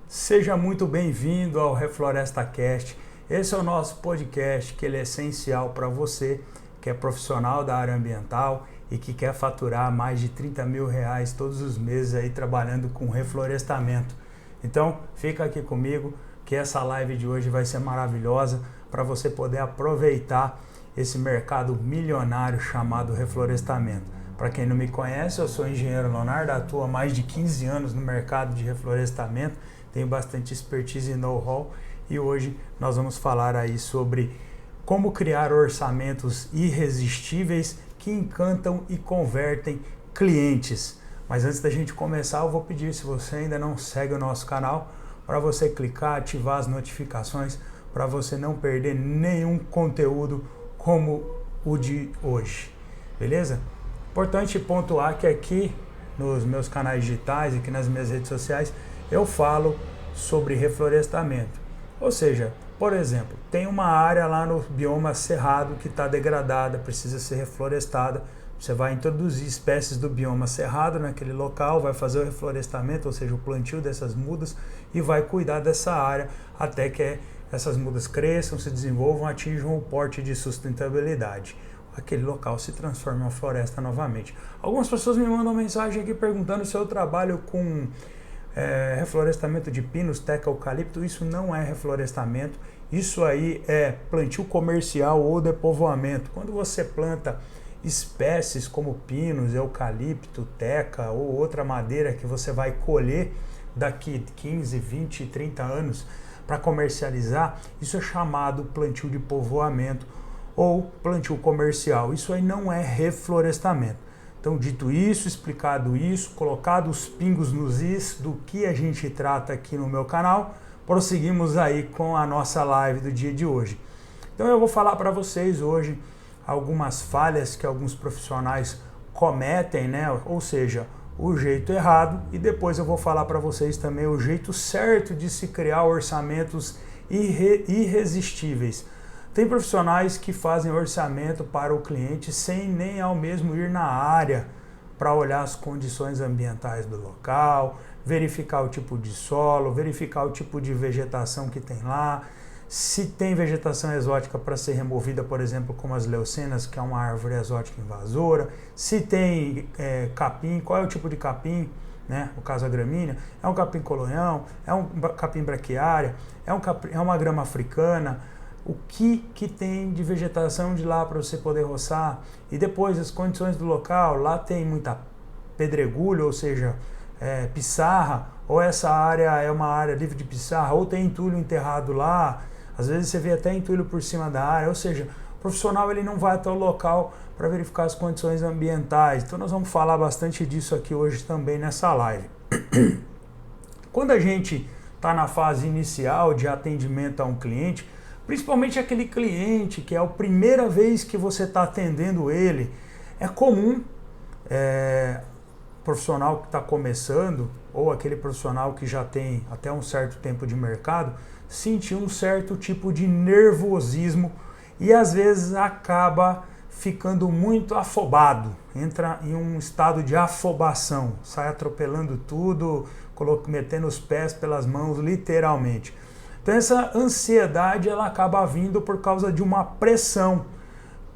Seja muito bem-vindo ao Refloresta Cast. Esse é o nosso podcast que ele é essencial para você que é profissional da área ambiental e que quer faturar mais de 30 mil reais todos os meses aí trabalhando com reflorestamento. Então fica aqui comigo que essa live de hoje vai ser maravilhosa para você poder aproveitar esse mercado milionário chamado reflorestamento. Para quem não me conhece, eu sou o engenheiro Leonardo, atuo há mais de 15 anos no mercado de reflorestamento, tenho bastante expertise e know-how e hoje nós vamos falar aí sobre como criar orçamentos irresistíveis que encantam e convertem clientes. Mas antes da gente começar, eu vou pedir, se você ainda não segue o nosso canal, para você clicar, ativar as notificações para você não perder nenhum conteúdo como o de hoje, beleza? Importante pontuar que aqui nos meus canais digitais, aqui nas minhas redes sociais, eu falo sobre reflorestamento. Ou seja, por exemplo, tem uma área lá no bioma cerrado que está degradada, precisa ser reflorestada. Você vai introduzir espécies do bioma cerrado naquele local, vai fazer o reflorestamento, ou seja, o plantio dessas mudas e vai cuidar dessa área até que essas mudas cresçam, se desenvolvam, atinjam o porte de sustentabilidade. Aquele local se transforma em uma floresta novamente. Algumas pessoas me mandam mensagem aqui perguntando se eu trabalho com reflorestamento de pinos, teca, eucalipto. Isso não é reflorestamento, isso aí é plantio comercial ou depovoamento. Quando você planta espécies como pinos, eucalipto, teca ou outra madeira que você vai colher daqui 15, 20, 30 anos para comercializar, isso é chamado plantio de povoamento ou plantio comercial. Isso aí não é reflorestamento. Então, dito isso, explicado isso, colocado os pingos nos is do que a gente trata aqui no meu canal, prosseguimos aí com a nossa live do dia de hoje. Então eu vou falar para vocês hoje algumas falhas que alguns profissionais cometem, né? Ou seja, o jeito errado, e depois eu vou falar para vocês também o jeito certo de se criar orçamentos irresistíveis. Tem profissionais que fazem orçamento para o cliente sem nem ao mesmo ir na área para olhar as condições ambientais do local, verificar o tipo de solo, verificar o tipo de vegetação que tem lá, se tem vegetação exótica para ser removida, por exemplo, como as leucenas, que é uma árvore exótica invasora, se tem capim, qual é o tipo de capim, né? No caso a gramínea, é um capim colonhão, é um capim braquiária, é uma grama africana. O que tem de vegetação de lá para você poder roçar, e depois as condições do local. Lá tem muita pedregulho, ou seja, pissarra, ou essa área é uma área livre de pissarra, ou tem entulho enterrado lá, às vezes você vê até entulho por cima da área, ou seja, o profissional ele não vai até o local para verificar as condições ambientais. Então nós vamos falar bastante disso aqui hoje também nessa live. Quando a gente está na fase inicial de atendimento a um cliente, principalmente aquele cliente que é a primeira vez que você está atendendo ele, é comum profissional que está começando ou aquele profissional que já tem até um certo tempo de mercado sentir um certo tipo de nervosismo e às vezes acaba ficando muito afobado, entra em um estado de afobação, sai atropelando tudo, metendo os pés pelas mãos literalmente. Então essa ansiedade ela acaba vindo por causa de uma pressão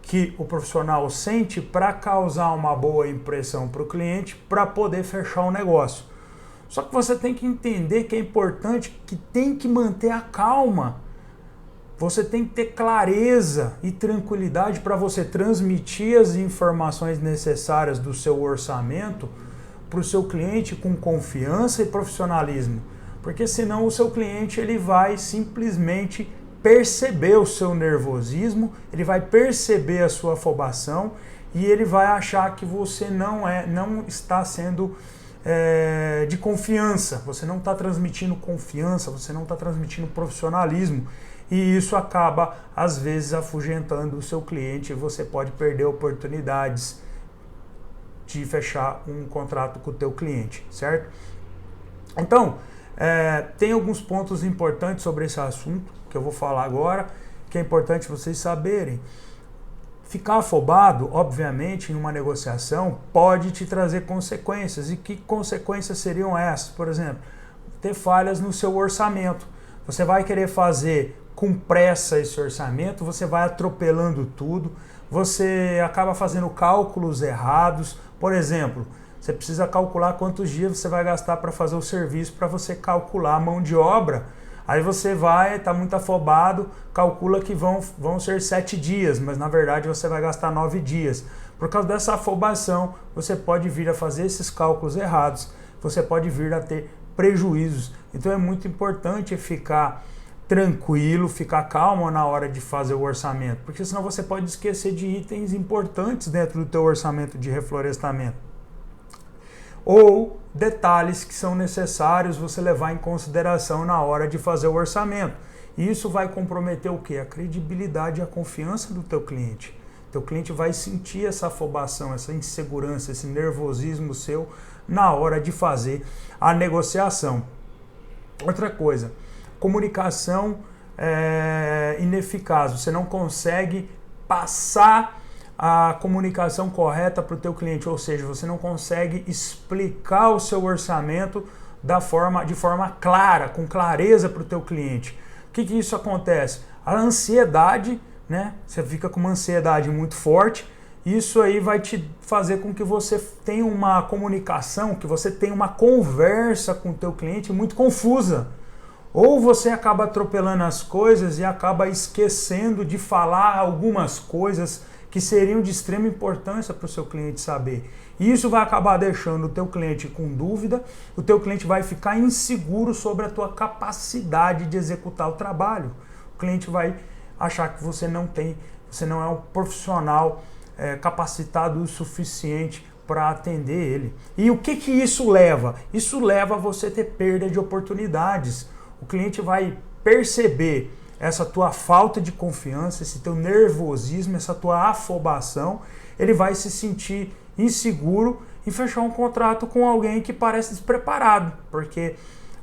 que o profissional sente para causar uma boa impressão para o cliente, para poder fechar o negócio. Só que você tem que entender que é importante, que tem que manter a calma. Você tem que ter clareza e tranquilidade para você transmitir as informações necessárias do seu orçamento para o seu cliente com confiança e profissionalismo. Porque senão o seu cliente ele vai simplesmente perceber o seu nervosismo, ele vai perceber a sua afobação e ele vai achar que você não está sendo de confiança, você não está transmitindo confiança, você não está transmitindo profissionalismo e isso acaba às vezes afugentando o seu cliente e você pode perder oportunidades de fechar um contrato com o teu cliente, certo? Então, tem alguns pontos importantes sobre esse assunto que eu vou falar agora, que é importante vocês saberem. Ficar afobado, obviamente, em uma negociação pode te trazer consequências. E que consequências seriam essas? Por exemplo, ter falhas no seu orçamento. Você vai querer fazer com pressa esse orçamento, você vai atropelando tudo, você acaba fazendo cálculos errados. Por exemplo, você precisa calcular quantos dias você vai gastar para fazer o serviço, para você calcular a mão de obra. Aí você vai, está muito afobado, calcula que vão ser 7 dias, mas na verdade você vai gastar 9 dias. Por causa dessa afobação, você pode vir a fazer esses cálculos errados, você pode vir a ter prejuízos. Então é muito importante ficar tranquilo, ficar calmo na hora de fazer o orçamento, porque senão você pode esquecer de itens importantes dentro do teu orçamento de reflorestamento. Ou detalhes que são necessários você levar em consideração na hora de fazer o orçamento. E isso vai comprometer o quê? A credibilidade e a confiança do teu cliente. Teu cliente vai sentir essa afobação, essa insegurança, esse nervosismo seu na hora de fazer a negociação. Outra coisa, comunicação ineficaz. Você não consegue passar a comunicação correta para o teu cliente, ou seja, você não consegue explicar o seu orçamento de forma clara, com clareza para o teu cliente. O que isso acontece? A ansiedade, né? Você fica com uma ansiedade muito forte, isso aí vai te fazer com que você tenha uma comunicação, que você tenha uma conversa com o teu cliente muito confusa. Ou você acaba atropelando as coisas e acaba esquecendo de falar algumas coisas que seriam de extrema importância para o seu cliente saber. E isso vai acabar deixando o teu cliente com dúvida, o teu cliente vai ficar inseguro sobre a tua capacidade de executar o trabalho. O cliente vai achar que você não é um profissional capacitado o suficiente para atender ele. E o que isso leva? Isso leva a você ter perda de oportunidades. O cliente vai perceber essa tua falta de confiança, esse teu nervosismo, essa tua afobação, ele vai se sentir inseguro em fechar um contrato com alguém que parece despreparado, porque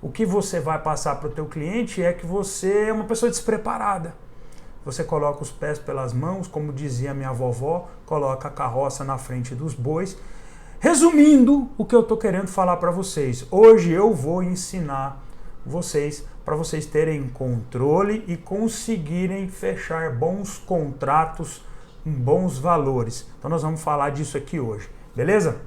o que você vai passar para o teu cliente é que você é uma pessoa despreparada. Você coloca os pés pelas mãos, como dizia minha vovó, coloca a carroça na frente dos bois. Resumindo o que eu estou querendo falar para vocês, hoje eu vou ensinar vocês para vocês terem controle e conseguirem fechar bons contratos em bons valores. Então nós vamos falar disso aqui hoje, beleza?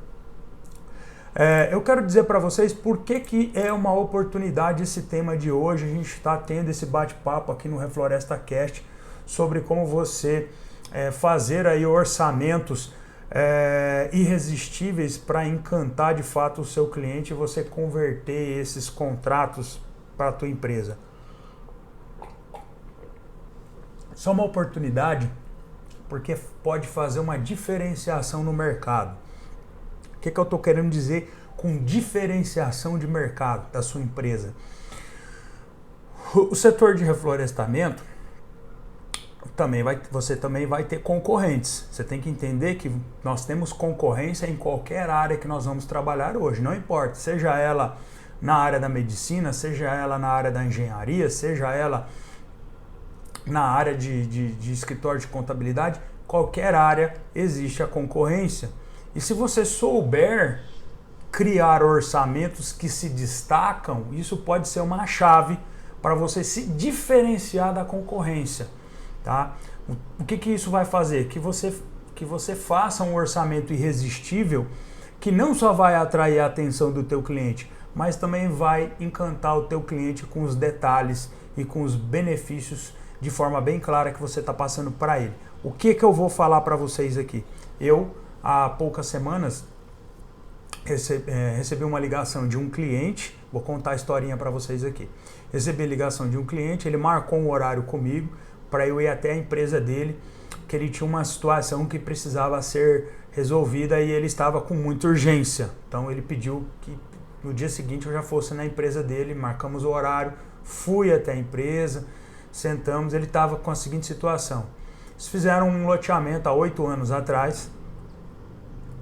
Eu quero dizer para vocês por que é uma oportunidade esse tema de hoje. A gente está tendo esse bate-papo aqui no Refloresta Cast sobre como você fazer aí orçamentos irresistíveis para encantar de fato o seu cliente e você converter esses contratos para a tua empresa. Isso é uma oportunidade porque pode fazer uma diferenciação no mercado. O que eu estou querendo dizer com diferenciação de mercado da sua empresa? O setor de reflorestamento você também vai ter concorrentes. Você tem que entender que nós temos concorrência em qualquer área que nós vamos trabalhar hoje, não importa, seja ela na área da medicina, seja ela na área da engenharia, seja ela na área de escritório de contabilidade, qualquer área existe a concorrência. E se você souber criar orçamentos que se destacam, isso pode ser uma chave para você se diferenciar da concorrência. Tá? O que isso vai fazer? Que você faça um orçamento irresistível que não só vai atrair a atenção do teu cliente, mas também vai encantar o teu cliente com os detalhes e com os benefícios de forma bem clara que você está passando para ele. O que eu vou falar para vocês aqui? Eu, há poucas semanas, recebi uma ligação de um cliente, vou contar a historinha para vocês aqui. Recebi a ligação de um cliente, ele marcou um horário comigo para eu ir até a empresa dele, que ele tinha uma situação que precisava ser resolvida e ele estava com muita urgência. Então ele pediu que no dia seguinte eu já fosse na empresa dele, marcamos o horário, fui até a empresa, sentamos, ele estava com a seguinte situação. Eles fizeram um loteamento há 8 anos atrás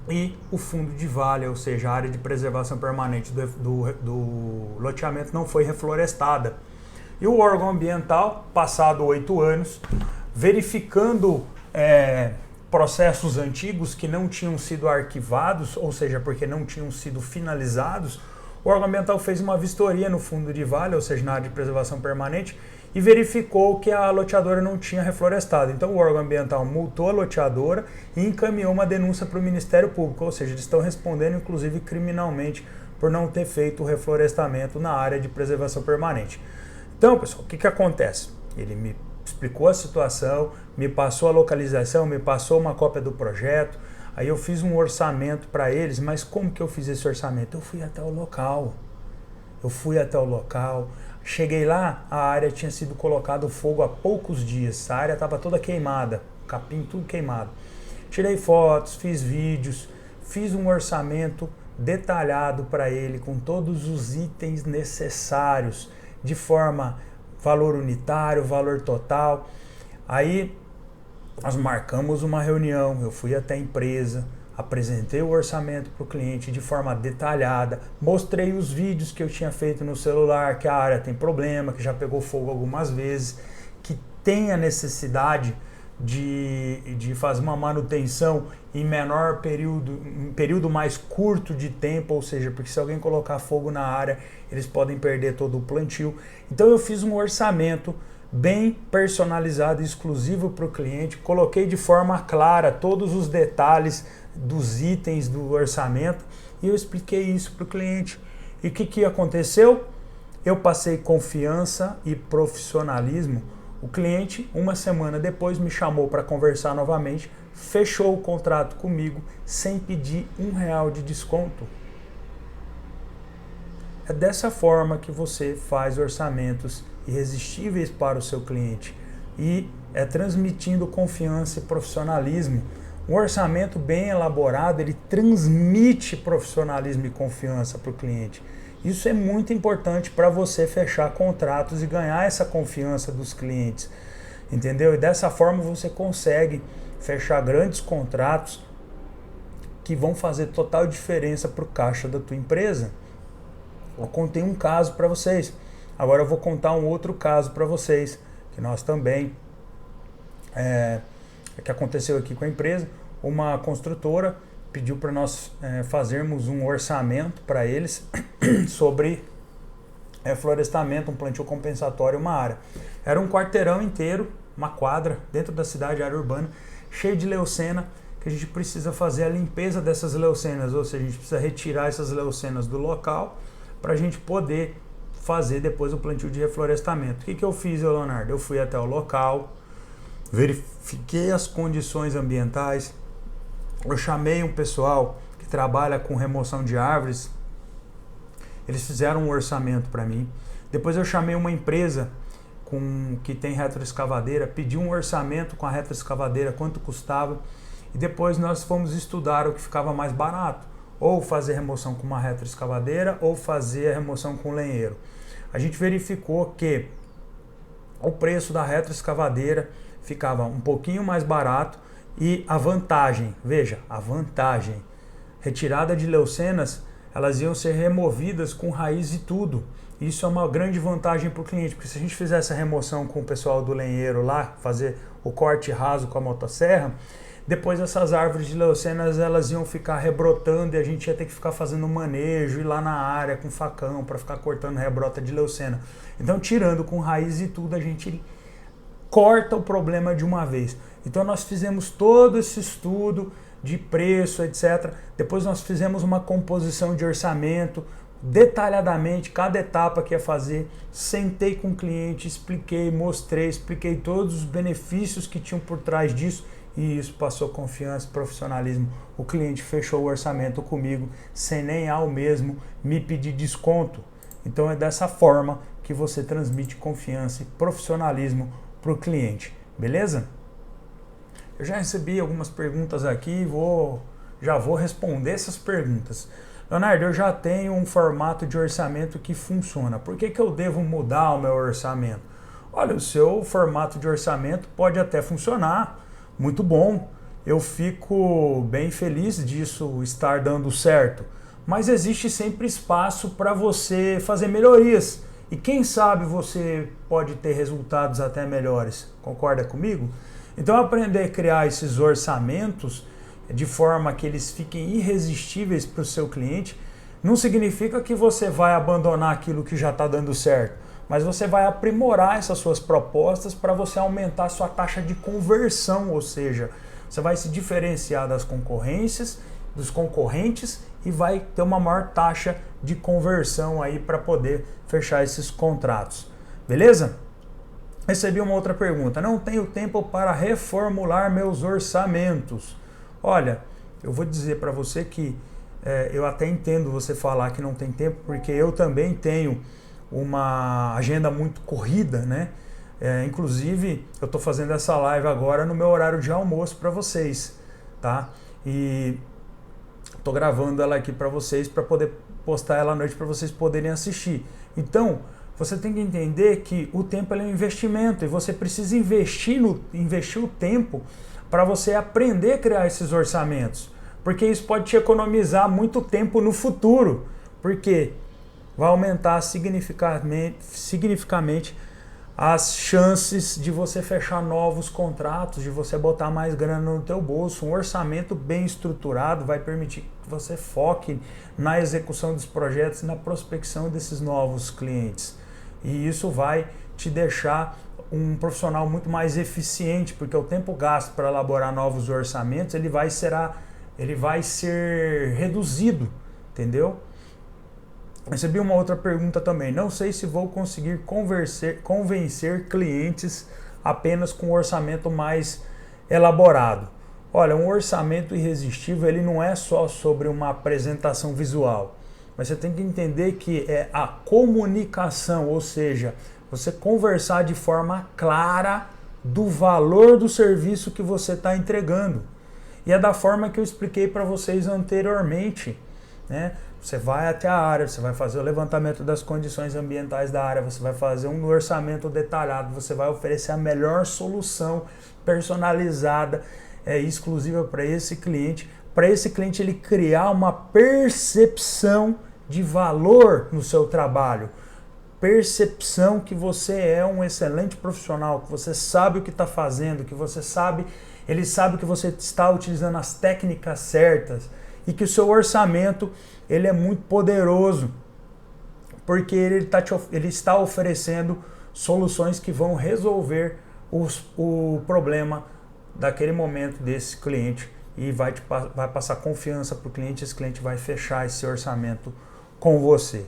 e o fundo de vale, ou seja, a área de preservação permanente do loteamento não foi reflorestada. E o órgão ambiental, passado 8 anos, verificando processos antigos que não tinham sido arquivados, ou seja, porque não tinham sido finalizados, O órgão ambiental fez uma vistoria no fundo de vale, ou seja, na área de preservação permanente, e verificou que a loteadora não tinha reflorestado. Então o órgão ambiental multou a loteadora e encaminhou uma denúncia para o Ministério Público, ou seja, eles estão respondendo inclusive criminalmente por não ter feito o reflorestamento na área de preservação permanente. Então, pessoal, o que acontece? Ele me explicou a situação, me passou a localização, me passou uma cópia do projeto, aí eu fiz um orçamento para eles, mas como que eu fiz esse orçamento? Eu fui até o local. Cheguei lá, a área tinha sido colocado fogo há poucos dias, a área estava toda queimada, capim tudo queimado. Tirei fotos, fiz vídeos, fiz um orçamento detalhado para ele com todos os itens necessários, de forma valor unitário, valor total. Aí nós marcamos uma reunião, eu fui até a empresa, apresentei o orçamento para o cliente de forma detalhada, mostrei os vídeos que eu tinha feito no celular, que a área tem problema, que já pegou fogo algumas vezes, que tem a necessidade de fazer uma manutenção em menor período, em período mais curto de tempo, ou seja, porque se alguém colocar fogo na área, eles podem perder todo o plantio. Então eu fiz um orçamento bem personalizado, exclusivo para o cliente, coloquei de forma clara todos os detalhes dos itens do orçamento e eu expliquei isso para o cliente. E o que aconteceu? Eu passei confiança e profissionalismo. O cliente, uma semana depois, me chamou para conversar novamente, fechou o contrato comigo sem pedir R$1 de desconto. É dessa forma que você faz orçamentos irresistíveis para o seu cliente e é transmitindo confiança e profissionalismo. Um orçamento bem elaborado, ele transmite profissionalismo e confiança para o cliente. Isso é muito importante para você fechar contratos e ganhar essa confiança dos clientes, entendeu? E dessa forma você consegue fechar grandes contratos que vão fazer total diferença para o caixa da tua empresa. Eu contei um caso para vocês, agora eu vou contar um outro caso para vocês, que nós também, que aconteceu aqui com a empresa. Uma construtora pediu para nós fazermos um orçamento para eles sobre florestamento, um plantio compensatório, uma área. Era um quarteirão inteiro, uma quadra dentro da cidade, área urbana, cheio de leucena, que a gente precisa fazer a limpeza dessas leucenas, ou seja, a gente precisa retirar essas leucenas do local para a gente poder fazer depois o plantio de reflorestamento. O que eu fiz, Leonardo? Eu fui até o local, verifiquei as condições ambientais, eu chamei um pessoal que trabalha com remoção de árvores, eles fizeram um orçamento para mim. Depois eu chamei uma empresa que tem retroescavadeira, pedi um orçamento com a retroescavadeira, quanto custava, e depois nós fomos estudar o que ficava mais barato, ou fazer remoção com uma retroescavadeira ou fazer a remoção com lenheiro. A gente verificou que o preço da retroescavadeira ficava um pouquinho mais barato e a vantagem, veja, a vantagem, retirada de leucenas, elas iam ser removidas com raiz e tudo. Isso é uma grande vantagem para o cliente, porque se a gente fizesse a remoção com o pessoal do lenheiro lá, fazer o corte raso com a motosserra, depois essas árvores de leucenas elas iam ficar rebrotando e a gente ia ter que ficar fazendo manejo, ir lá na área com facão para ficar cortando rebrota de leucena. Então, tirando com raiz e tudo, a gente corta o problema de uma vez. Então nós fizemos todo esse estudo de preço, etc. Depois nós fizemos uma composição de orçamento, detalhadamente, cada etapa que ia fazer. Sentei com o cliente, expliquei, mostrei, expliquei todos os benefícios que tinham por trás disso. E isso passou confiança e profissionalismo. O cliente fechou o orçamento comigo sem nem ao mesmo me pedir desconto. Então é dessa forma que você transmite confiança e profissionalismo para o cliente, beleza? Eu já recebi algumas perguntas aqui e já vou responder essas perguntas. Leonardo, eu já tenho um formato de orçamento que funciona. Por que eu devo mudar o meu orçamento? Olha, o seu formato de orçamento pode até funcionar, muito bom. Eu fico bem feliz disso estar dando certo. Mas existe sempre espaço para você fazer melhorias. E quem sabe você pode ter resultados até melhores. Concorda comigo? Então aprender a criar esses orçamentos de forma que eles fiquem irresistíveis para o seu cliente Não significa que você vai abandonar aquilo que já está dando certo, mas você vai aprimorar essas suas propostas para você aumentar a sua taxa de conversão, ou seja, você vai se diferenciar das concorrências, dos concorrentes e vai ter uma maior taxa de conversão aí para poder fechar esses contratos. Beleza? Recebi uma outra pergunta. Não tenho tempo para reformular meus orçamentos. Olha, eu vou dizer para você que eu até entendo você falar que não tem tempo, porque eu também tenho uma agenda muito corrida, né? Inclusive, eu estou fazendo essa live agora no meu horário de almoço para vocês, tá? E estou gravando ela aqui para vocês, para poder postar ela à noite para vocês poderem assistir. Então, você tem que entender que o tempo é um investimento e você precisa investir o tempo para você aprender a criar esses orçamentos, porque isso pode te economizar muito tempo no futuro, porque vai aumentar significativamente as chances de você fechar novos contratos, de você botar mais grana no teu bolso. Um orçamento bem estruturado vai permitir que você foque na execução dos projetos e na prospecção desses novos clientes. E isso vai te deixar um profissional muito mais eficiente, porque o tempo gasto para elaborar novos orçamentos ele vai ser reduzido, entendeu? Recebi uma outra pergunta também. Não sei se vou conseguir convencer clientes apenas com um orçamento mais elaborado. Olha, um orçamento irresistível ele não é só sobre uma apresentação visual, mas você tem que entender que é a comunicação, ou seja, você conversar de forma clara do valor do serviço que você está entregando. E é da forma que eu expliquei para vocês anteriormente, né? Você vai até a área, você vai fazer o levantamento das condições ambientais da área, você vai fazer um orçamento detalhado, você vai oferecer a melhor solução personalizada, exclusiva para esse cliente ele criar uma percepção de valor no seu trabalho, percepção que você é um excelente profissional, que você sabe o que está fazendo, que você sabe, ele sabe que você está utilizando as técnicas certas e que o seu orçamento ele é muito poderoso, porque ele está oferecendo soluções que vão resolver o problema daquele momento desse cliente e vai passar confiança para o cliente, esse cliente vai fechar esse orçamento com você.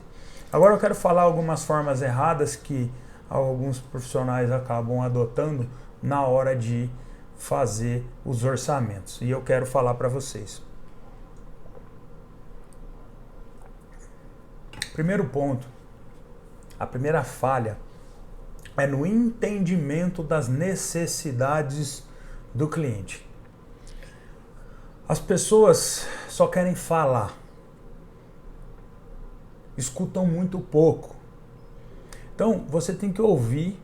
Agora eu quero falar algumas formas erradas que alguns profissionais acabam adotando na hora de fazer os orçamentos, e eu quero falar para vocês. Primeiro ponto, a primeira falha é no entendimento das necessidades do cliente. As pessoas só querem falar, escutam muito pouco. Então você tem que ouvir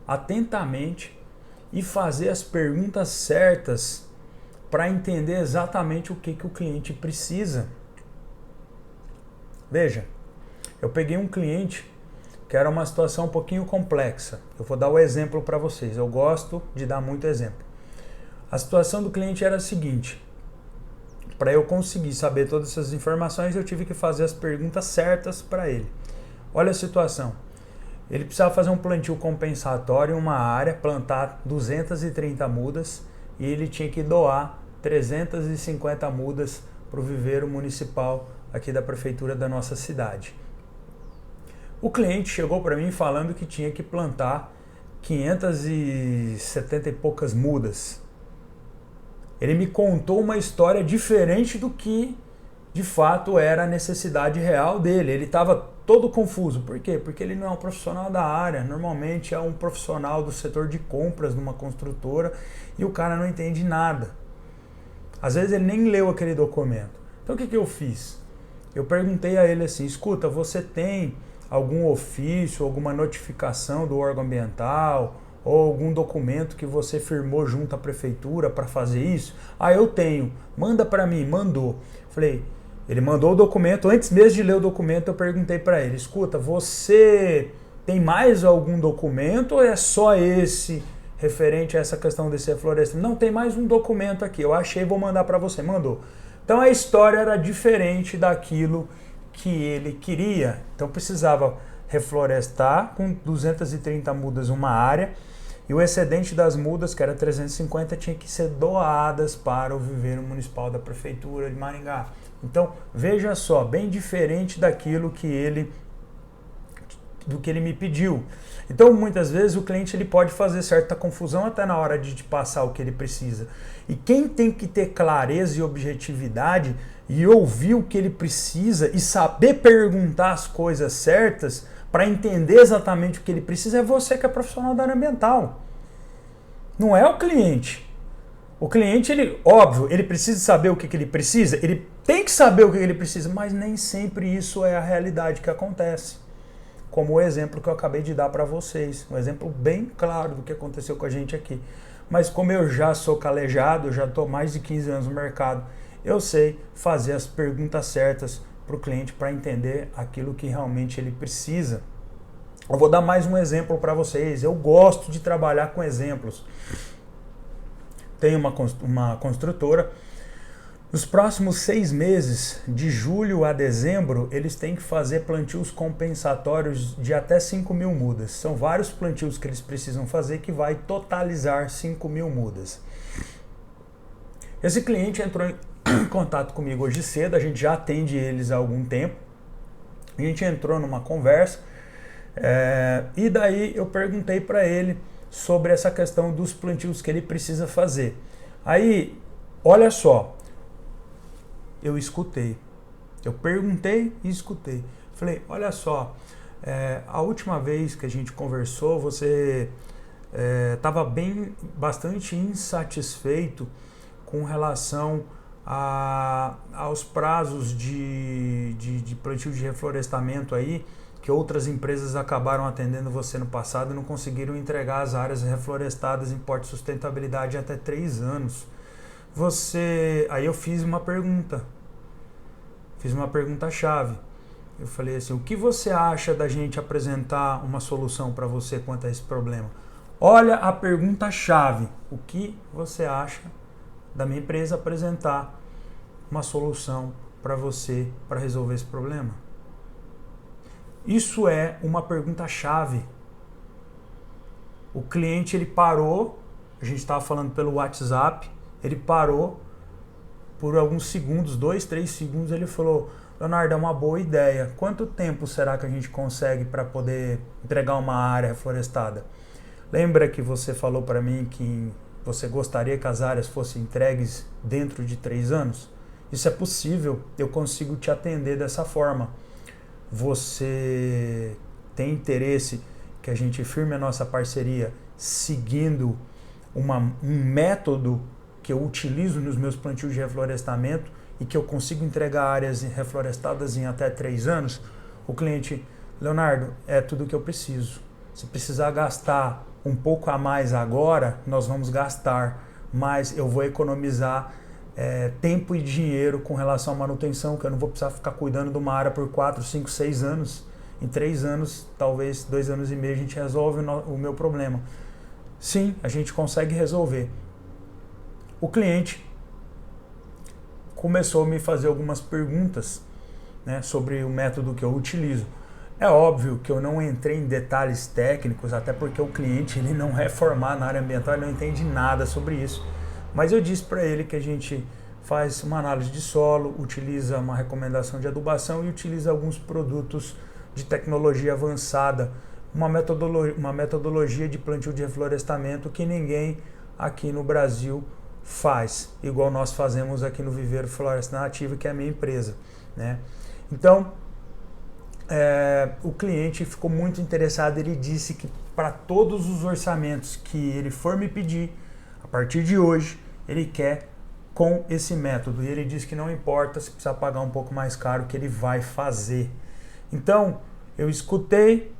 atentamente e fazer as perguntas certas para entender exatamente o que o cliente precisa. Veja, eu peguei um cliente que era uma situação um pouquinho complexa. Eu vou dar o exemplo para vocês. Eu gosto de dar muito exemplo. A situação do cliente era a seguinte. Para eu conseguir saber todas essas informações, eu tive que fazer as perguntas certas para ele. Olha a situação. Ele precisava fazer um plantio compensatório em uma área, plantar 230 mudas e ele tinha que doar 350 mudas para o viveiro municipal aqui da prefeitura da nossa cidade. O cliente chegou para mim falando que tinha que plantar 570 e poucas mudas. Ele me contou uma história diferente do que de fato era a necessidade real dele. Ele estava todo confuso. Por quê? Porque ele não é um profissional da área. Normalmente é um profissional do setor de compras numa construtora e o cara não entende nada. Às vezes ele nem leu aquele documento. Então o que eu fiz? Eu perguntei a ele assim, escuta, você tem algum ofício, alguma notificação do órgão ambiental ou algum documento que você firmou junto à prefeitura para fazer isso? Ah, eu tenho. Manda para mim. Mandou. Falei, ele mandou o documento. Antes mesmo de ler o documento, eu perguntei para ele, escuta, você tem mais algum documento ou é só esse referente a essa questão desse reflorestamento? Não, tem mais um documento aqui. Eu achei, vou mandar para você. Mandou. Então a história era diferente daquilo que ele queria. Então precisava reflorestar com 230 mudas uma área, e o excedente das mudas, que era 350, tinha que ser doadas para o viveiro municipal da Prefeitura de Maringá. Então, veja só, bem diferente do que ele me pediu. Então, muitas vezes, o cliente ele pode fazer certa confusão até na hora de te passar o que ele precisa. E quem tem que ter clareza e objetividade e ouvir o que ele precisa e saber perguntar as coisas certas para entender exatamente o que ele precisa é você que é profissional da área ambiental. Não é o cliente. O cliente, óbvio, ele precisa saber o que ele precisa, ele tem que saber o que ele precisa, mas nem sempre isso é a realidade que acontece. Como o exemplo que eu acabei de dar para vocês, um exemplo bem claro do que aconteceu com a gente aqui. Mas como eu já sou calejado, eu já estou mais de 15 anos no mercado, eu sei fazer as perguntas certas para o cliente para entender aquilo que realmente ele precisa. Eu vou dar mais um exemplo para vocês. Eu gosto de trabalhar com exemplos. Tem uma construtora. Nos próximos 6 meses, de julho a dezembro, eles têm que fazer plantios compensatórios de até 5.000 mudas. São vários plantios que eles precisam fazer que vai totalizar 5.000 mudas. Esse cliente entrou em contato comigo hoje cedo, a gente já atende eles há algum tempo. A gente entrou numa conversa e daí eu perguntei para ele sobre essa questão dos plantios que ele precisa fazer. Aí, olha só, eu escutei, eu perguntei e escutei. Falei, olha só, a última vez que a gente conversou, você estava bastante insatisfeito com relação aos prazos de plantio de reflorestamento aí, que outras empresas acabaram atendendo você no passado e não conseguiram entregar as áreas reflorestadas em porte de sustentabilidade até 3 anos. Aí eu fiz uma pergunta-chave. Eu falei assim, o que você acha da gente apresentar uma solução para você quanto a esse problema? Olha a pergunta-chave, o que você acha da minha empresa apresentar uma solução para você para resolver esse problema? Isso é uma pergunta-chave. O cliente ele parou, a gente estava falando pelo WhatsApp, ele parou por alguns segundos, 2, 3 segundos, ele falou, Leonardo, é uma boa ideia. Quanto tempo será que a gente consegue para poder entregar uma área reflorestada? Lembra que você falou para mim que você gostaria que as áreas fossem entregues dentro de 3 anos? Isso é possível, eu consigo te atender dessa forma. Você tem interesse que a gente firme a nossa parceria seguindo um método que eu utilizo nos meus plantios de reflorestamento e que eu consigo entregar áreas reflorestadas em até 3 anos? O cliente, Leonardo, é tudo que eu preciso. Se precisar gastar um pouco a mais agora, nós vamos gastar, mas eu vou economizar tempo e dinheiro com relação à manutenção, que eu não vou precisar ficar cuidando de uma área por 4, 5, 6 anos. Em 3 anos, talvez 2 anos e meio, a gente resolve o meu problema. Sim, a gente consegue resolver. O cliente começou a me fazer algumas perguntas, né, sobre o método que eu utilizo. É óbvio que eu não entrei em detalhes técnicos, até porque o cliente ele não é formado na área ambiental, ele não entende nada sobre isso. Mas eu disse para ele que a gente faz uma análise de solo, utiliza uma recomendação de adubação e utiliza alguns produtos de tecnologia avançada, uma metodologia de plantio de reflorestamento que ninguém aqui no Brasil faz, igual nós fazemos aqui no Viveiro Floresta Nativa, que é a minha empresa, né? Então, o cliente ficou muito interessado, ele disse que para todos os orçamentos que ele for me pedir, a partir de hoje, ele quer com esse método. E ele disse que não importa se precisar pagar um pouco mais caro, que ele vai fazer. Então, eu escutei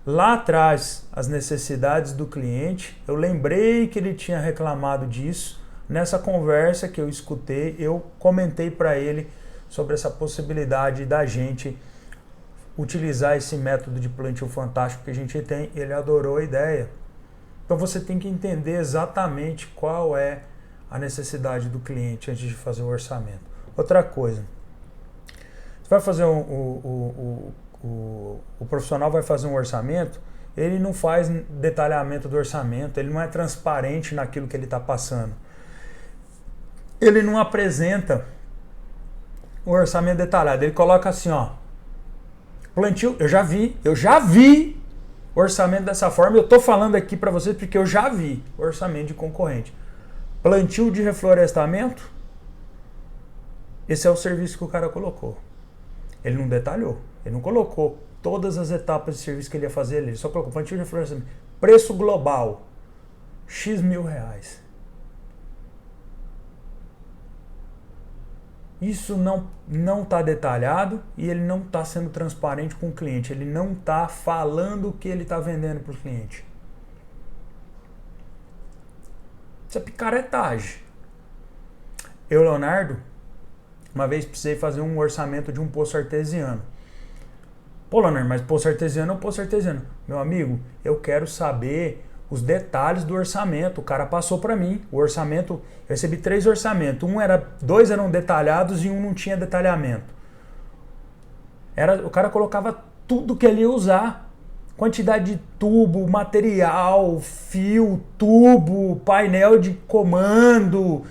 lá atrás as necessidades do cliente, eu lembrei que ele tinha reclamado disso. Nessa conversa que eu escutei, eu comentei para ele sobre essa possibilidade da gente utilizar esse método de plantio fantástico que a gente tem. Ele adorou a ideia. Então você tem que entender exatamente qual é a necessidade do cliente antes de fazer o orçamento. Outra coisa, Você vai fazer o profissional vai fazer um orçamento, ele não faz detalhamento do orçamento, ele não é transparente naquilo que ele está passando. Ele não apresenta o orçamento detalhado, ele coloca assim, ó, plantio, eu já vi orçamento dessa forma, eu estou falando aqui para vocês porque eu já vi orçamento de concorrente. Plantio de reflorestamento, esse é o serviço que o cara colocou. Ele não detalhou, ele não colocou todas as etapas de serviço que ele ia fazer ali, ele só colocou plantio de reflorestamento. Preço global, X mil reais. Isso não está detalhado e ele não está sendo transparente com o cliente. Ele não está falando o que ele está vendendo para o cliente. Isso é picaretagem. Eu, Leonardo, uma vez precisei fazer um orçamento de um poço artesiano. Pô, Leonardo, mas poço artesiano é um poço artesiano. Meu amigo, eu quero saber os detalhes do orçamento. O cara passou para mim o orçamento. Eu recebi 3 orçamentos. 2 eram detalhados e um não tinha detalhamento. O cara colocava tudo que ele ia usar. Quantidade de tubo, material, fio, tubo, painel de comando,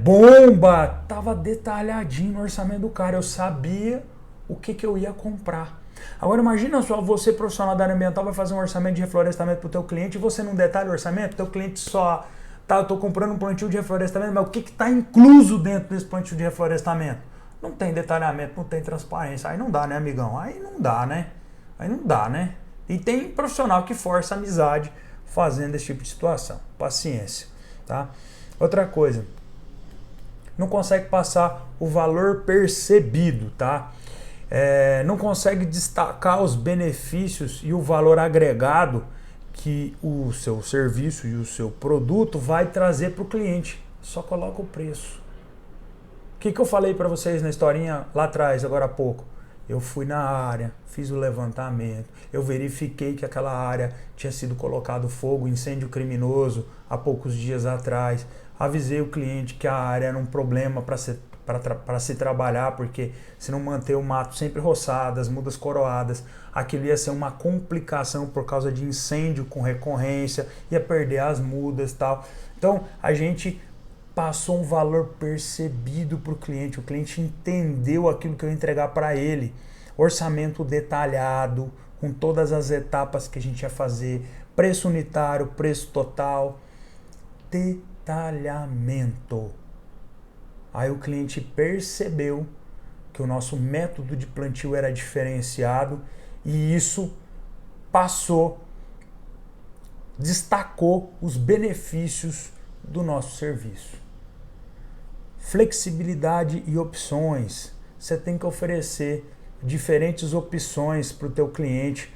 bomba. Tava detalhadinho no orçamento do cara. Eu sabia o que eu ia comprar. Agora imagina só, você profissional da área ambiental vai fazer um orçamento de reflorestamento para o teu cliente e você não detalha o orçamento, teu cliente só tá, eu estou comprando um plantio de reflorestamento, mas o que está incluso dentro desse plantio de reflorestamento? Não tem detalhamento, não tem transparência, aí não dá, né, amigão? Aí não dá, né? E tem profissional que força a amizade fazendo esse tipo de situação. Paciência, tá? Outra coisa, não consegue passar o valor percebido, tá? Não consegue destacar os benefícios e o valor agregado que o seu serviço e o seu produto vai trazer para o cliente. Só coloca o preço. O que eu falei para vocês na historinha lá atrás, agora há pouco? Eu fui na área, fiz o levantamento, eu verifiquei que aquela área tinha sido colocado fogo, incêndio criminoso há poucos dias atrás. Avisei o cliente que a área era um problema para se trabalhar, porque se não manter o mato sempre roçado, as mudas coroadas, aquilo ia ser uma complicação por causa de incêndio com recorrência, ia perder as mudas e tal. Então a gente passou um valor percebido para o cliente entendeu aquilo que eu ia entregar para ele, orçamento detalhado, com todas as etapas que a gente ia fazer, preço unitário, preço total, detalhamento. Aí o cliente percebeu que o nosso método de plantio era diferenciado e isso destacou os benefícios do nosso serviço. Flexibilidade e opções. Você tem que oferecer diferentes opções para o teu cliente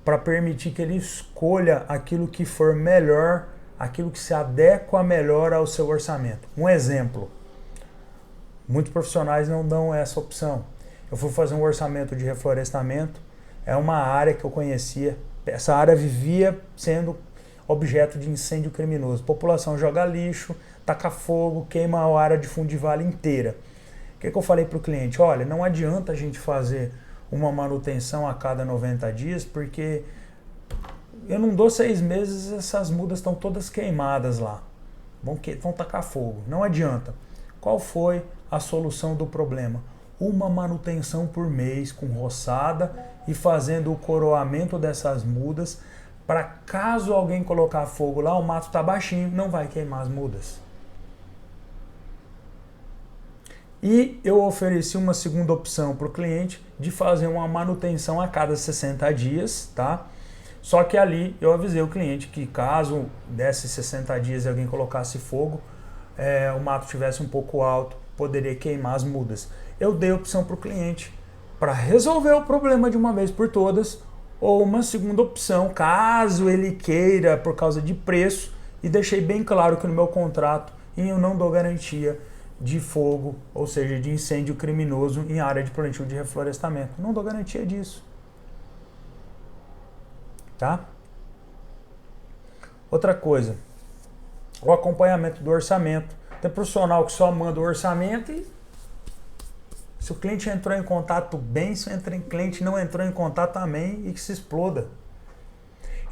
para permitir que ele escolha aquilo que for melhor, aquilo que se adequa melhor ao seu orçamento. Um exemplo. Muitos profissionais não dão essa opção. Eu fui fazer um orçamento de reflorestamento, é uma área que eu conhecia, essa área vivia sendo objeto de incêndio criminoso. A população joga lixo, taca fogo, queima a área de fundo de vale inteira. O que eu falei para o cliente? Olha, não adianta a gente fazer uma manutenção a cada 90 dias, porque eu não dou 6 meses, essas mudas estão todas queimadas lá. Vão tacar fogo. Não adianta. Qual foi a solução do problema? Uma manutenção por mês com roçada e fazendo o coroamento dessas mudas para caso alguém colocar fogo lá, o mato está baixinho, não vai queimar as mudas. E eu ofereci uma segunda opção para o cliente de fazer uma manutenção a cada 60 dias, tá? Só que ali eu avisei o cliente que caso desse 60 dias e alguém colocasse fogo, o mato estivesse um pouco alto, poderia queimar as mudas. Eu dei a opção para o cliente para resolver o problema de uma vez por todas, ou uma segunda opção, caso ele queira por causa de preço, e deixei bem claro que no meu contrato eu não dou garantia de fogo, ou seja, de incêndio criminoso em área de plantio de reflorestamento. Não dou garantia disso. Tá? Outra coisa, o acompanhamento do orçamento. Tem profissional que só manda o orçamento e Se o cliente entrou em contato bem, se o cliente não entrou em contato, amém, e que se exploda.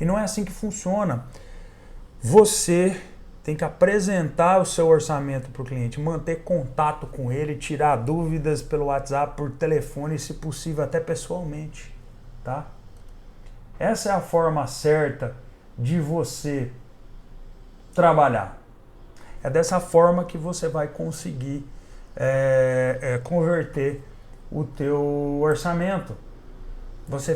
E não é assim que funciona. Você tem que apresentar o seu orçamento para o cliente, manter contato com ele, tirar dúvidas pelo WhatsApp, por telefone, se possível até pessoalmente, tá? Essa é a forma certa de você trabalhar. É dessa forma que você vai conseguir converter o teu orçamento. Você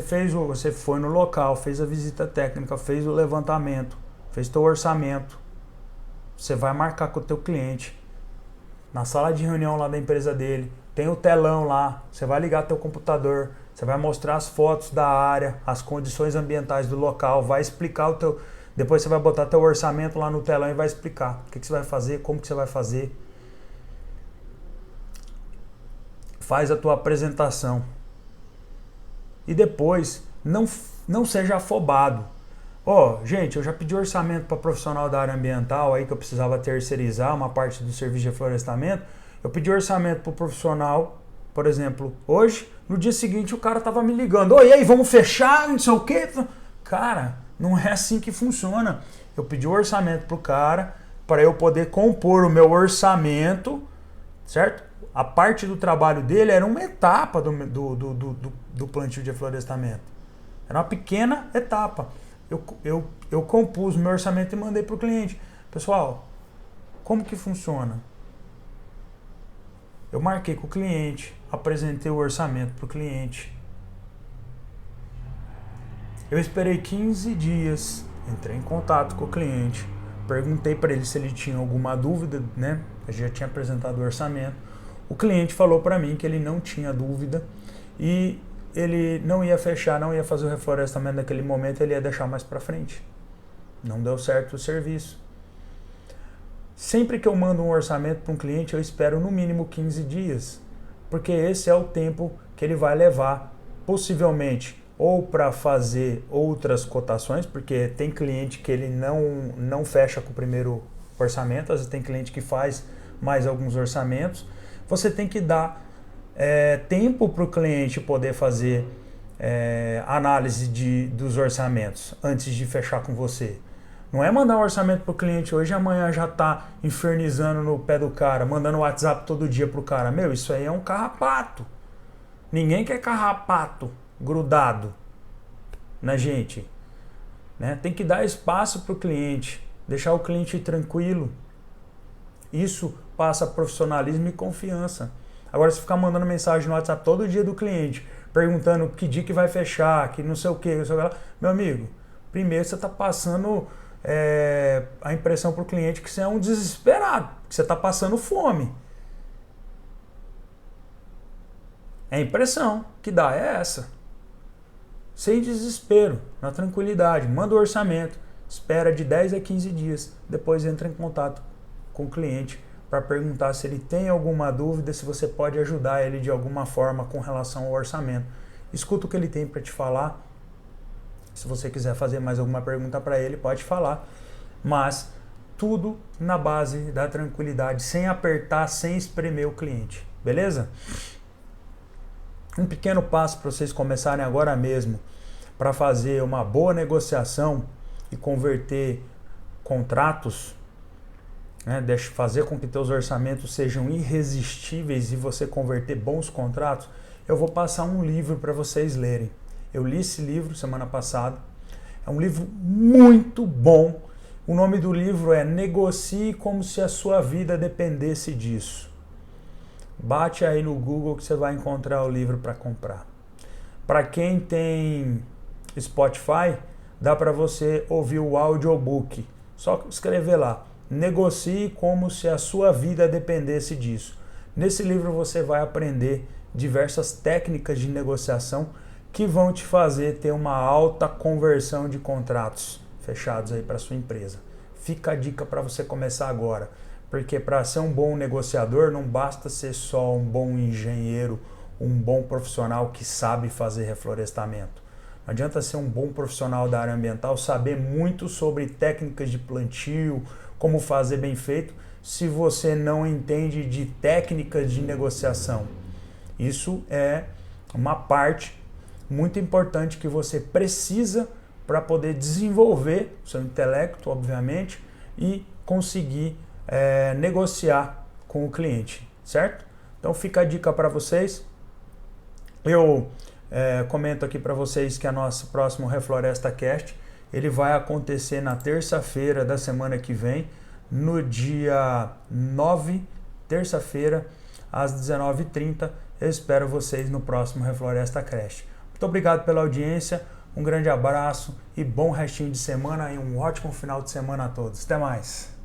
foi no local, fez a visita técnica, fez o levantamento, fez teu orçamento. Você vai marcar com o teu cliente na sala de reunião lá da empresa dele, tem o telão lá, você vai ligar teu computador, você vai mostrar as fotos da área, as condições ambientais do local, vai explicar depois você vai botar teu orçamento lá no telão e vai explicar o que você vai fazer, como que você vai fazer. Faz a tua apresentação. E depois, não seja afobado. Gente, eu já pedi orçamento para profissional da área ambiental aí que eu precisava terceirizar uma parte do serviço de reflorestamento. Eu pedi orçamento para o profissional, por exemplo, hoje. No dia seguinte o cara tava me ligando. E aí, vamos fechar, não sei o quê. Cara, não é assim que funciona. Eu pedi o orçamento pro cara para eu poder compor o meu orçamento, certo? A parte do trabalho dele era uma etapa do plantio de reflorestamento. Era uma pequena etapa. Eu compus o meu orçamento e mandei para o cliente. Pessoal, como que funciona? Eu marquei com o cliente, apresentei o orçamento para o cliente. Eu esperei 15 dias, entrei em contato com o cliente, perguntei para ele se ele tinha alguma dúvida, né? Eu já tinha apresentado o orçamento. O cliente falou para mim que ele não tinha dúvida e ele não ia fechar, não ia fazer o reflorestamento naquele momento, ele ia deixar mais para frente. Não deu certo o serviço. Sempre que eu mando um orçamento para um cliente, eu espero no mínimo 15 dias, porque esse é o tempo que ele vai levar, possivelmente, ou para fazer outras cotações, porque tem cliente que ele não fecha com o primeiro orçamento, às vezes tem cliente que faz mais alguns orçamentos. Você tem que dar tempo para o cliente poder fazer análise dos orçamentos antes de fechar com você. Não é mandar um orçamento para o cliente hoje e amanhã já está infernizando no pé do cara, mandando WhatsApp todo dia para o cara. Meu, isso aí é um carrapato. Ninguém quer carrapato grudado na gente. Né? Tem que dar espaço para o cliente, deixar o cliente tranquilo. Isso passa profissionalismo e confiança. Agora, se ficar mandando mensagem no WhatsApp todo dia do cliente, perguntando que dia que vai fechar, que não sei o que, não sei o que lá, meu amigo, primeiro você está passando a impressão para o cliente que você é um desesperado, que você está passando fome. A impressão que dá é essa. Sem desespero, na tranquilidade, manda o orçamento, espera de 10 a 15 dias, depois entra em contato com o cliente para perguntar se ele tem alguma dúvida, se você pode ajudar ele de alguma forma com relação ao orçamento. Escuta o que ele tem para te falar. Se você quiser fazer mais alguma pergunta para ele, pode falar. Mas tudo na base da tranquilidade, sem apertar, sem espremer o cliente. Beleza? Um pequeno passo para vocês começarem agora mesmo para fazer uma boa negociação e converter contratos, né? Fazer com que teus orçamentos sejam irresistíveis e você converter bons contratos. Eu vou passar um livro para vocês lerem. Eu li esse livro semana passada. É um livro muito bom. O nome do livro é Negocie como se a sua vida dependesse disso. Bate aí no Google que você vai encontrar o livro para comprar. Para quem tem Spotify, dá para você ouvir o audiobook. Só escrever lá, Negocie como se a sua vida dependesse disso. Nesse livro você vai aprender diversas técnicas de negociação que vão te fazer ter uma alta conversão de contratos fechados aí para sua empresa. Fica a dica para você começar agora, porque para ser um bom negociador não basta ser só um bom engenheiro, um bom profissional que sabe fazer reflorestamento. Não adianta ser um bom profissional da área ambiental, saber muito sobre técnicas de plantio, como fazer bem feito, se você não entende de técnicas de negociação. Isso é uma parte muito importante que você precisa para poder desenvolver seu intelecto, obviamente, e conseguir negociar com o cliente, certo? Então fica a dica para vocês. Eu comento aqui para vocês que a nosso próximo Refloresta Cast ele vai acontecer na terça-feira da semana que vem, no dia 9, terça-feira, às 19h30. Eu espero vocês no próximo Refloresta Cast. Muito obrigado pela audiência, um grande abraço e bom restinho de semana e um ótimo final de semana a todos. Até mais!